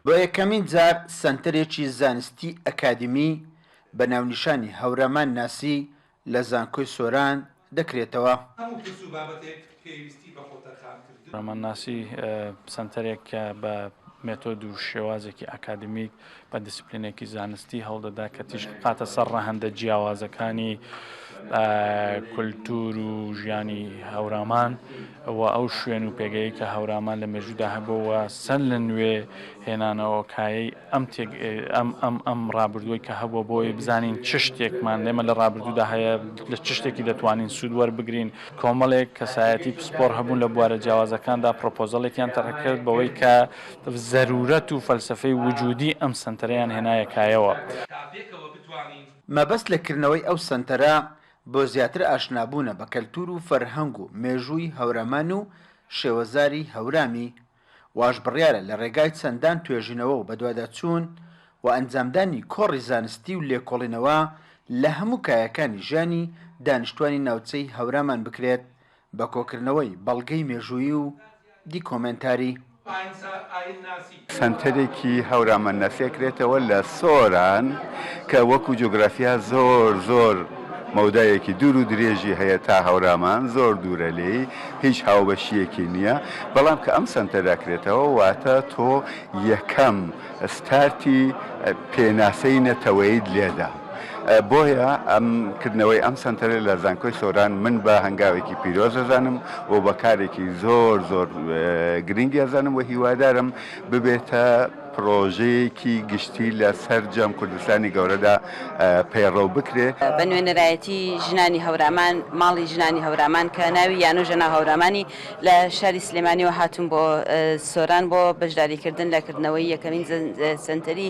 بۆ یەکەمین جار سەنتەرێکی زانستی ئەکادمی بە ناونیشانی هەورامان ناسی لە زانکۆی سۆران دەکرێتەوە. هەورامان ناسی سەنتەرێکە بە مێتۆد و شێوازێکی ئاکادمیک بە دیسپلینێکی زانستی هەوڵدەدا کە تیژ قاتە سەر ڕەهەندە جیاوازەکانی کولتور و ژیانی هەورامان و ئەو شوێن و پێگەی کە هەورامان لە مێژوودا هەبووە سەر لە نوێ هێنانەوە کایەی ئەم ڕابردووی کە هەبووە بۆی بزانین چ شتێکمان لێمە لە ڕابردوودا هەیە لە چ شتێکی دەتوانین سوود وەربگرین. کۆمەڵێک کەسایەتی پسپۆر هەبوون لە بوارە جیاوازەکاندا پرۆپۆزەڵێکیان تەڕەکرد بەوەی کە زەرورەت و فەلسفەی وجودی ئەم سەنتەرەیان هێنایەکایەوە. مەبەست لەکردنەوەی ئەو سەنتەرە بۆ زیاتر ئاشنابوونە بە کەلتور و فەرهەنگ و مێژووی هەورامان و شێوەزاری هەورامی واش بڕیارە لە ڕێگای چەندان توێژینەوە و بەدواداچوون و ئەنجامدانی کۆڕی زانستی و لێکۆڵینەوە لە هەموو کایەکانی ژیانی دانیشتوانی ناوچەی هەورامان بکرێت بە کۆکردنەوەی بەڵگەی مێژووی و دیکۆمنتاری. سەنتەرێکی هەورامان ناسیەکرێتەوە لە سۆران کە وەکو جۆگرافیا زۆر مەودایەکی دوور و درێژی هەیە تا هەورامان زۆر دوورە لێی هیچ هاوبەشیەکی نییە، بەڵام کە ئەم سەنتەرەکرێتەوە واتە تۆ یەکەم ستارتی پێناسەی نەتەوەیت لێدا. بۆیە ئەمکردنەوەی ئەم سنتەرە لە زانکۆی سۆران من بە هەنگاوێکی پیرۆز دەزانم و بە کارێکی زۆر گرنگی ئەزانم و هیوادارم ببێتە پرۆژەیەکی گشتی لە سەرجەم کوردستانی گەورەدا پەیڕەو بکرێ. بە نوێنەرایەتی ژنانی هەورامان، ماڵی ژنانی هەورامان کە ناوی یانۆژەنا هەورامانی لە شاری سلێمانیەوە هاتوون بۆ سۆران بۆ بەشداریکردن لەکردنەوەی یەکەمین سەنتەری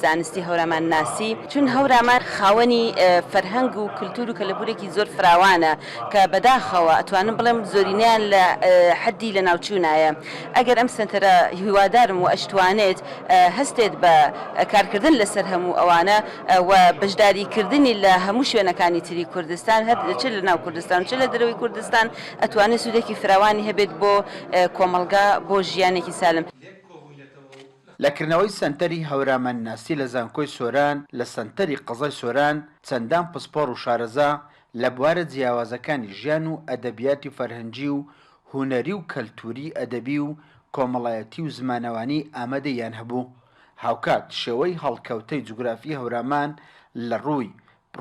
زانستی هەورامان ناسی، چون هەورامان خاوەنی فەرهەنگ و کللتور و کەلەپورێکی زۆر فراوانە کە بەداخەوە ئەتوانم بڵێم زۆرینیان لە حەدی لە ناوچوونایە. ئەگەر ئەم سنتەرە هیوادارم و ئەشتوانێت هەستێت بە کارکردن لەسەر هەموو ئەوانە و بەشداریکردنی لە هەموو شوێنەکانی تری کوردستان چ لە ناو کوردستان چ لە دەرەوەی کوردستان ئەتوانێت سوودێکی فراوانی هەبێت بۆ کۆمەلگا بۆ ژیانێکی سالم. لەکردنەوەی سەنتەری هەورامان ناسی لە زانکۆی سۆران لە سەنتەری قەزای سۆران چەندان پسپۆڕ و شارەزا لە بوارە جیاوازەکانی ژیان و ئەدەبیاتی فەرهەنگی و هونەری و کەلتوری ئەدەبی و کۆمەڵایەتی و زمانەوانی ئامادەیان هەبوو. هاوکات شێوەی هەڵکەوتەی جوگرافی هەورامان لە ڕووی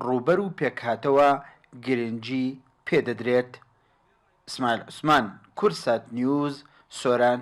ڕووبەر و پێکهاتەوە گرنگی پێدەدرێت. ئیسماعیل عوسمان، کورسات نیوز، سۆران.